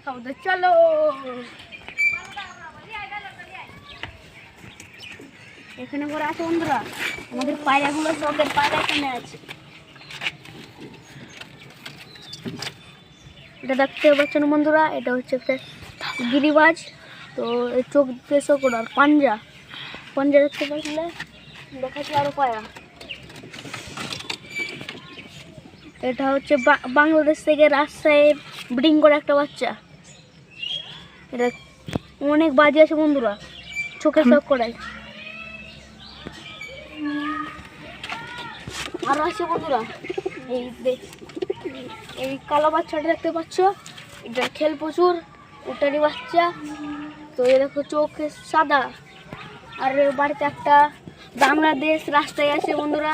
দেখাবো, তো চলো। এখানে করে আছে বন্ধুরা, আমাদের পায়রাগুলো, চোখের পায়রা এখানে আছে। এটা দেখতে পাচ্ছেন বন্ধুরা, এটা হচ্ছে একটা গিরিবাজ। তো এই চোখ দিয়ে চোখ ওড়ার পাঞ্জা পাঞ্জা দেখতে পাচ্ছিলে, দেখাচ্ছি আরো পায়রা। এটা হচ্ছে বাংলাদেশ থেকে রাজশাহী ব্রিডিং করে একটা বাচ্চা। এটা অনেক বাজি আছে বন্ধুরা, চোখে চোখ করায়। আরো আছে বন্ধুরা, এই কালো বাচ্চাটা দেখতে পাচ্ছ, এটা খেল প্রচুর, ওটারই বাচ্চা। তো এ দেখো চোখে সাদা। আর বাড়িতে একটা বাংলাদেশ রাস্তায় আছে বন্ধুরা,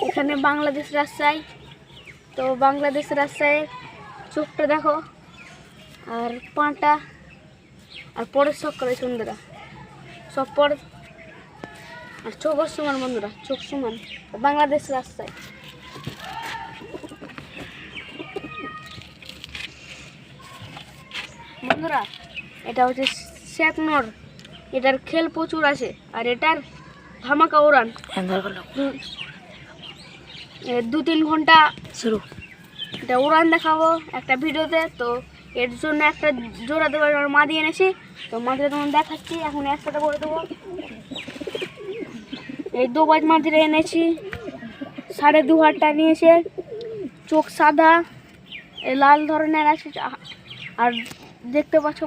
এখানে বাংলাদেশ রাস্তায়। তো বাংলাদেশ রাস্তায় চোখটা দেখো, আর পাটা, আর পরের চোখ করে বন্ধুরা, সব পর, আর চোখের সমান বন্ধুরা, চোখ সমান। বাংলাদেশ রাস্তায় বন্ধুরা, এটা হচ্ছে শ্যাকনর, এটার খেল প্রচুর আছে, আর এটার ধামাকা উড়ান 2-3 ঘন্টা শুরু। এটা উড়ান দেখাবো একটা ভিডিওতে। তো এর জন্য একটা জোড়া দেওয়ার মা দিয়ে এনেছি, তো মাঝে তখন দেখাচ্ছি। এখন একসাথে করে দেবো। এই 2 বাজ মাঝে এনেছি, 2.5 হাজারটা নিয়েছে, চোখ সাদা, লাল ধরনের আছে। আর দেখতে পাচ্ছ